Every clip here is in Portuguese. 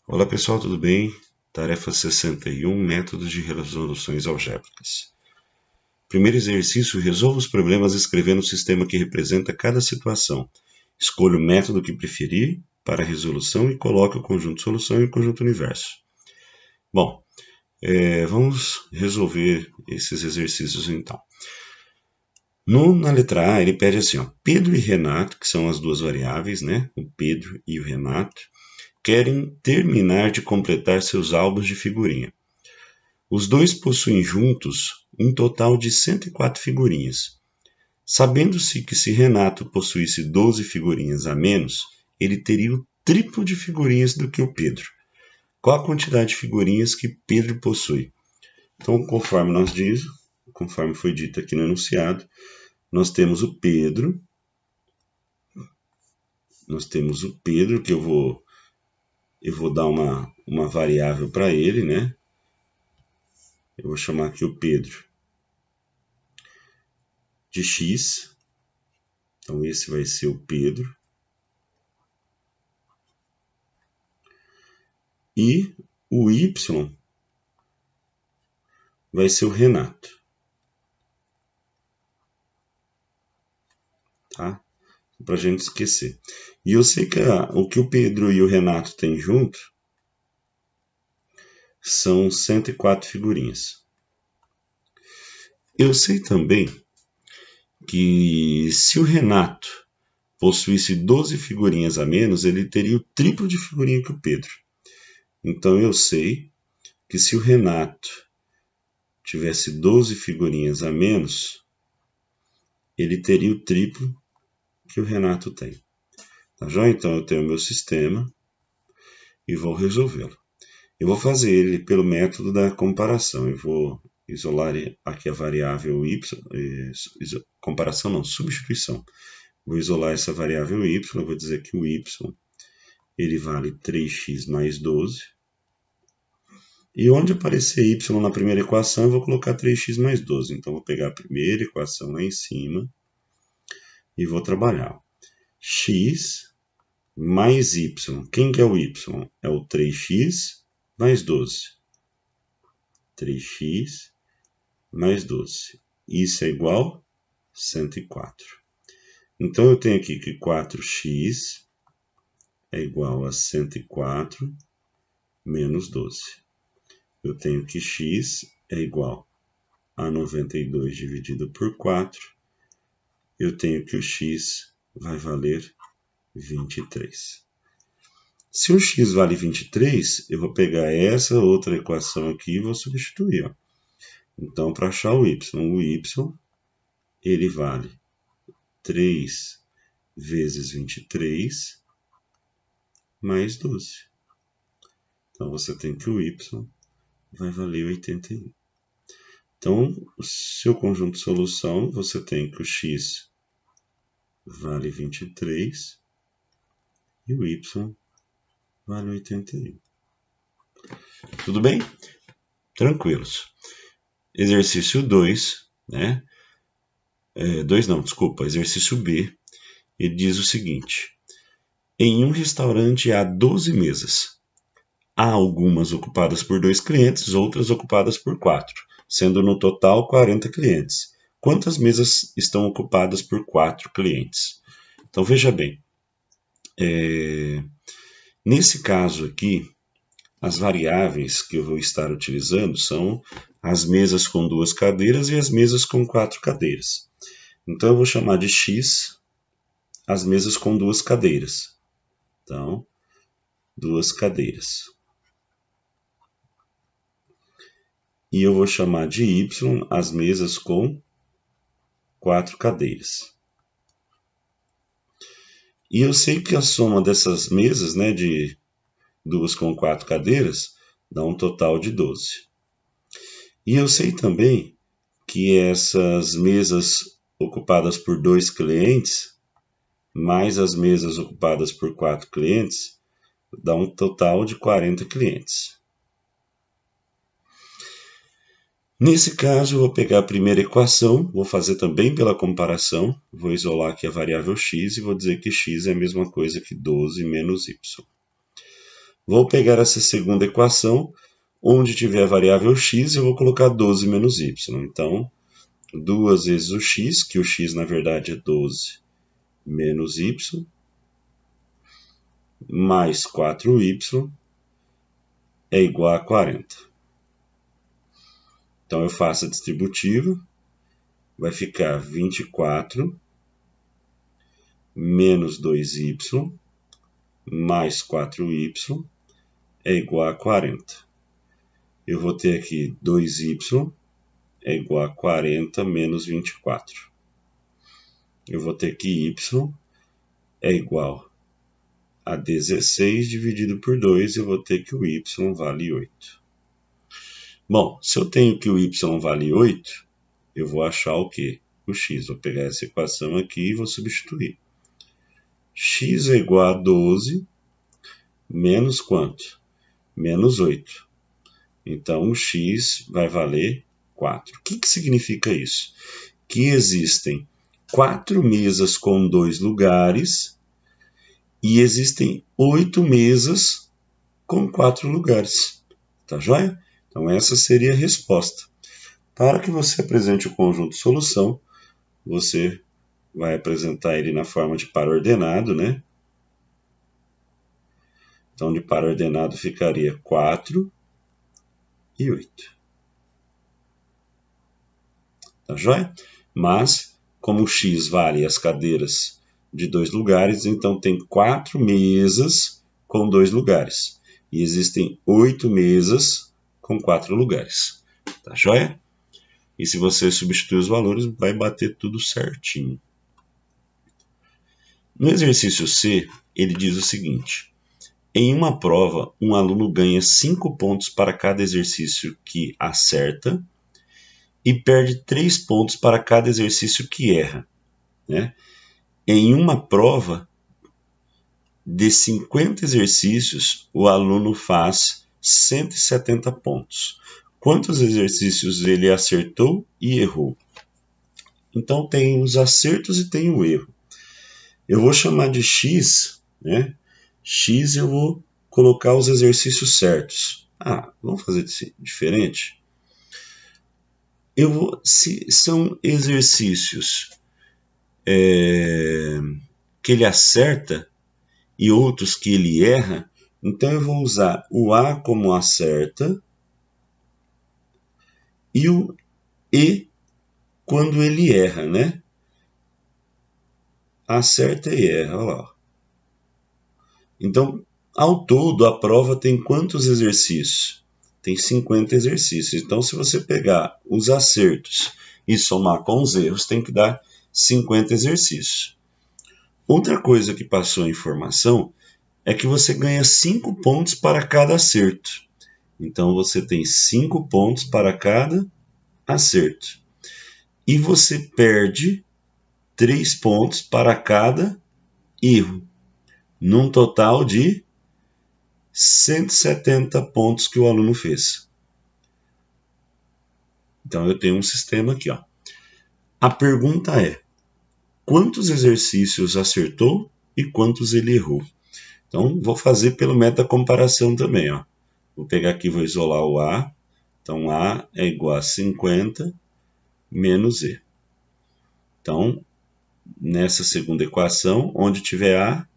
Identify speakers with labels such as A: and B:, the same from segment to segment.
A: Olá pessoal, tudo bem? Tarefa 61, métodos de resoluções algébricas. Primeiro exercício, resolva os problemas escrevendo o sistema que representa cada situação. Escolha o método que preferir para a resolução e coloque o conjunto solução e o conjunto universo. Bom, vamos resolver esses exercícios então. Na letra A, ele pede assim, Pedro e Renato, que são as duas variáveis, né? O Pedro e o Renato, querem terminar de completar seus álbuns de figurinha. Os dois possuem juntos um total de 104 figurinhas. Sabendo-se que se Renato possuísse 12 figurinhas a menos, ele teria o triplo de figurinhas do que o Pedro. Qual a quantidade de figurinhas que Pedro possui? Então, conforme foi dito aqui no enunciado, nós temos o Pedro, que eu vou dar uma variável para ele, né? Eu vou chamar aqui o Pedro de x. Então, esse vai ser o Pedro. E o y vai ser o Renato. Tá? Para a gente esquecer. E eu sei que o que o Pedro e o Renato têm junto são 104 figurinhas. Eu sei também que se o Renato possuísse 12 figurinhas a menos, ele teria o triplo de figurinha que o Pedro. Então eu sei que se o Renato tivesse 12 figurinhas a menos, ele teria o triplo que o Renato tem. Tá joia? Então eu tenho o meu sistema e vou resolvê-lo. Eu vou fazer ele pelo método da comparação. Eu vou isolar aqui a variável y, comparação não, substituição. Vou isolar essa variável y, eu vou dizer que o y ele vale 3x mais 12. E onde aparecer y na primeira equação, eu vou colocar 3x mais 12. Então, vou pegar a primeira equação lá em cima e vou trabalhar. X mais y. Quem que é o y? É o 3x mais 12. 3x mais 12. Isso é igual a 104. Então, eu tenho aqui que 4x é igual a 104 menos 12. Eu tenho que x é igual a 92 dividido por 4. Eu tenho que o x vai valer 23. Se o x vale 23, eu vou pegar essa outra equação aqui e vou substituir. Então, para achar o y ele vale 3 vezes 23 mais 12. Então, você tem que o y vai valer 81. Então, o seu conjunto de solução, você tem que o x vale 23 e o y vale 81. Tudo bem? Tranquilos. Exercício 2, né? Exercício B, ele diz o seguinte. Em um restaurante há 12 mesas. Há algumas ocupadas por 2 clientes, outras ocupadas por 4, sendo no total 40 clientes. Quantas mesas estão ocupadas por 4 clientes? Então, veja bem. Nesse caso aqui, as variáveis que eu vou estar utilizando são as mesas com 2 cadeiras e as mesas com 4 cadeiras. Então, eu vou chamar de x as mesas com 2 cadeiras. Então, 2 cadeiras. E eu vou chamar de y as mesas com 4 cadeiras. E eu sei que a soma dessas mesas, né, de 2 com 4 cadeiras, dá um total de 12. E eu sei também que essas mesas ocupadas por 2 clientes, mais as mesas ocupadas por 4 clientes, dá um total de 40 clientes. Nesse caso, eu vou pegar a primeira equação, vou fazer também pela comparação, vou isolar aqui a variável x e vou dizer que x é a mesma coisa que 12 menos y. Vou pegar essa segunda equação, onde tiver a variável x, eu vou colocar 12 menos y. Então, 2 vezes o x, que o x na verdade é 12 menos y, mais 4y é igual a 40. Então, eu faço a distributiva, vai ficar 24 menos 2y mais 4y é igual a 40. Eu vou ter aqui 2y é igual a 40 menos 24. Eu vou ter que y é igual a 16 dividido por 2, eu vou ter que o y vale 8. Bom, se eu tenho que o y vale 8, eu vou achar o quê? O x. Vou pegar essa equação aqui e vou substituir. X é igual a 12 menos quanto? Menos 8. Então, o x vai valer 4. O que significa isso? Que existem 4 mesas com 2 lugares e existem 8 mesas com 4 lugares. Tá joia? Então, essa seria a resposta. Para que você apresente o conjunto solução, você vai apresentar ele na forma de par ordenado, né? Então, de par ordenado ficaria 4 e 8. Tá joia? Mas, como o x vale as cadeiras de 2 lugares, então tem 4 mesas com 2 lugares. E existem 8 mesas com 4 lugares. Tá joia? E se você substituir os valores, vai bater tudo certinho. No exercício C, ele diz o seguinte: em uma prova, um aluno ganha 5 pontos para cada exercício que acerta e perde 3 pontos para cada exercício que erra. Né? Em uma prova de 50 exercícios, o aluno faz 170 pontos. Quantos exercícios ele acertou e errou? Então, tem os acertos e tem o erro. Eu vou chamar de x, né? X eu vou colocar os exercícios certos. Vamos fazer diferente? Se são exercícios que ele acerta e outros que ele erra, então eu vou usar o A como acerta e o E quando ele erra, né? Acerta e erra, olha lá. Então, ao todo, a prova tem quantos exercícios? Tem 50 exercícios. Então, se você pegar os acertos e somar com os erros, tem que dar 50 exercícios. Outra coisa que passou a informação é que você ganha 5 pontos para cada acerto. Então, você tem 5 pontos para cada acerto. E você perde 3 pontos para cada erro, num total de 170 pontos que o aluno fez. Então, eu tenho um sistema aqui. A pergunta é: quantos exercícios acertou e quantos ele errou? Então, vou fazer pelo método da comparação também. Vou pegar aqui e vou isolar o A. Então, A é igual a 50 menos E. Então, nessa segunda equação, onde tiver A,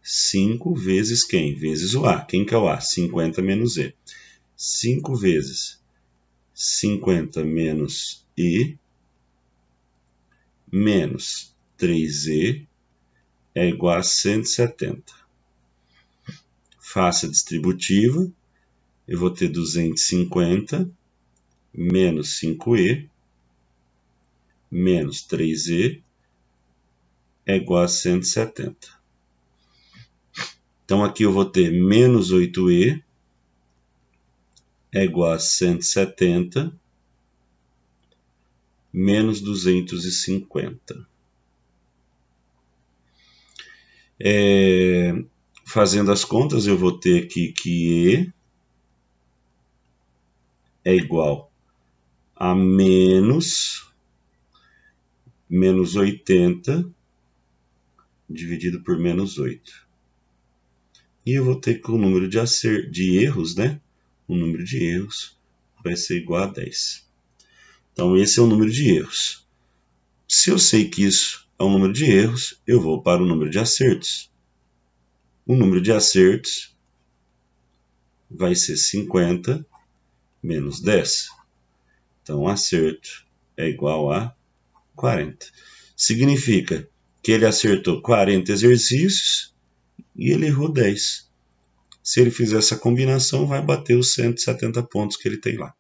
A: 5 vezes quem? Vezes o A. Quem que é o A? 50 menos E. 5 vezes 50 menos E menos 3E é igual a 170. Faça a distributiva. Eu vou ter 250 menos 5E menos 3E é igual a 170. Então, aqui eu vou ter menos 8E é igual a 170 menos 250. Fazendo as contas, eu vou ter aqui que E é igual a menos 80 dividido por menos 8. E eu vou ter que o número de erros, né? O número de erros vai ser igual a 10. Então, esse é o número de erros. Se eu sei que isso é um número de erros, eu vou para o número de acertos. O número de acertos vai ser 50 menos 10. Então, o acerto é igual a 40. Significa que ele acertou 40 exercícios e ele errou 10. Se ele fizer essa combinação, vai bater os 170 pontos que ele tem lá.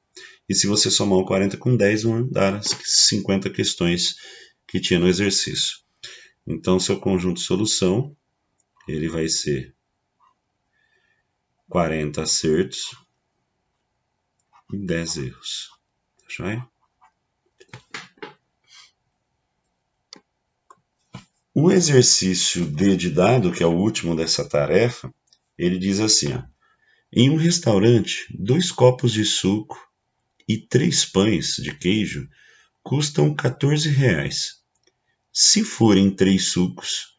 A: E se você somar o 40 com 10, vão dar as 50 questões que tinha no exercício. Então, seu conjunto de solução, ele vai ser 40 acertos e 10 erros. Tá joia? O exercício D de dado, que é o último dessa tarefa, ele diz assim, ó, em um restaurante, 2 copos de suco e 3 pães de queijo custam R$14. Se forem 3 sucos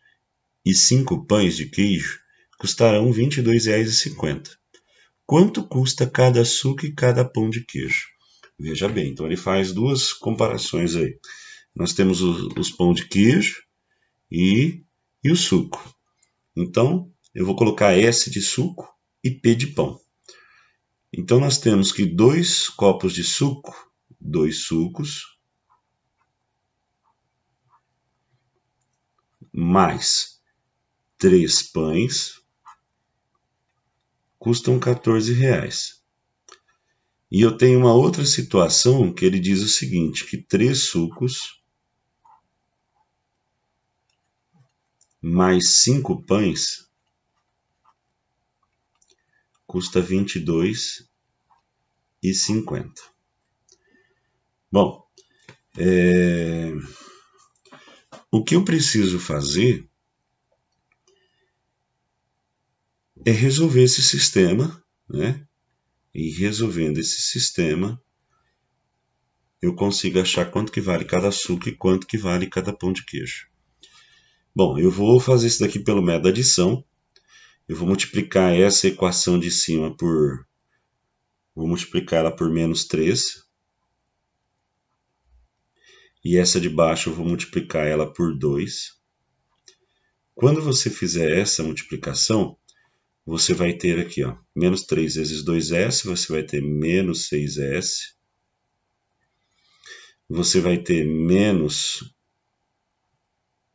A: e 5 pães de queijo, custarão R$22,50. Quanto custa cada suco e cada pão de queijo? Veja bem, então ele faz duas comparações aí. Nós temos os pão de queijo e o suco. Então, eu vou colocar S de suco e P de pão. Então, nós temos que 2 copos de suco, 2 sucos, mais 3 pães, custam R$14. E eu tenho uma outra situação que ele diz o seguinte, que 3 sucos mais 5 pães custa R$22,50. Bom, o que eu preciso fazer é resolver esse sistema, né? E resolvendo esse sistema, eu consigo achar quanto que vale cada suco e quanto que vale cada pão de queijo. Bom, eu vou fazer isso daqui pelo método da adição. Eu vou multiplicar essa equação de cima por... Vou multiplicar ela por menos 3. E essa de baixo eu vou multiplicar ela por 2. Quando você fizer essa multiplicação, você vai ter aqui, ó, menos 3 vezes 2S, você vai ter menos 6S. Você vai ter menos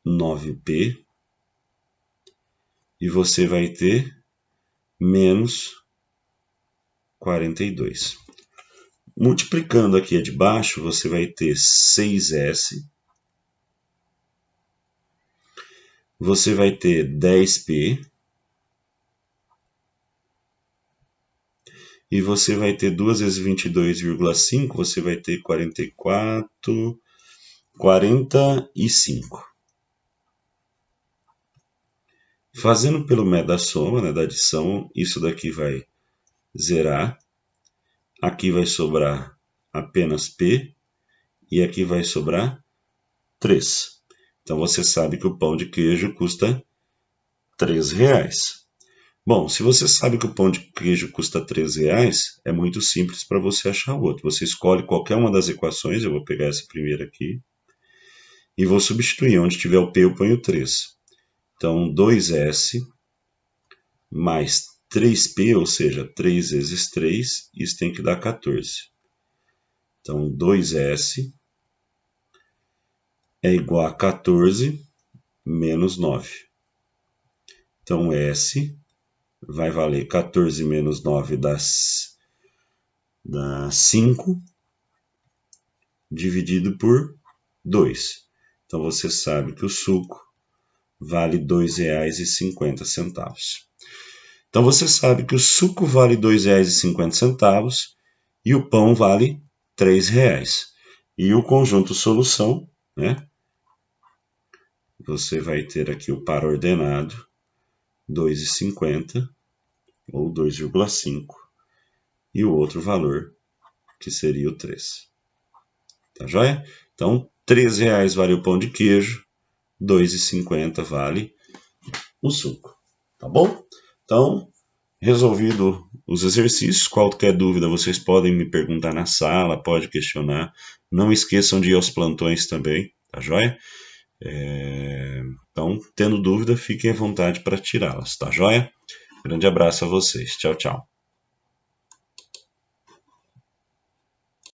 A: 9P. E você vai ter menos 42. Multiplicando aqui a de baixo, você vai ter 6S. Você vai ter 10P. E você vai ter 2 vezes 22,5, você vai ter 45. Fazendo pelo método da soma, né, da adição, isso daqui vai zerar. Aqui vai sobrar apenas P. E aqui vai sobrar 3. Então, você sabe que o pão de queijo custa R$3. Bom, se você sabe que o pão de queijo custa R$3, é muito simples para você achar o outro. Você escolhe qualquer uma das equações, eu vou pegar essa primeira aqui, e vou substituir. Onde tiver o P, eu ponho 3. Então, 2S mais 3P, ou seja, 3 vezes 3, isso tem que dar 14. Então, 2S é igual a 14 menos 9. Então, S vai valer 14 menos 9 dá 5, dividido por 2. Então, você sabe que o suco vale R$2,50. Então, você sabe que o suco vale R$2,50 e o pão vale R$3. E o conjunto solução, né? Você vai ter aqui o par ordenado, 2,50 ou 2,5 e o outro valor que seria o 3. Tá joia? Então, R$3 vale o pão de queijo, R$2,50 vale o suco. Tá bom? Então, resolvido os exercícios, qualquer dúvida vocês podem me perguntar na sala, pode questionar. Não esqueçam de ir aos plantões também, tá joia? Então, tendo dúvida, fiquem à vontade para tirá-las, tá joia? Grande abraço a vocês. Tchau, tchau.